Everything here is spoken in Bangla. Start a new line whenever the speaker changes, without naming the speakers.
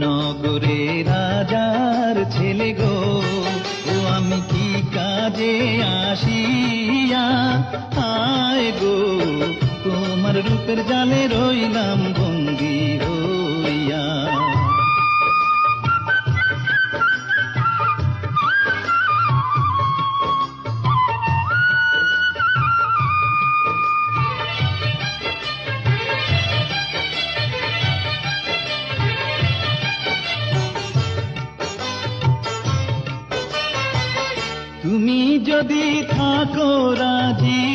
নগরে রাজার ছেলে গো, ও আমি কি কাজে আসিয়া, আয় গো তোমার রূপের জালে রইলাম বন্দী হইয়া। তুমি যদি থাকো রাজি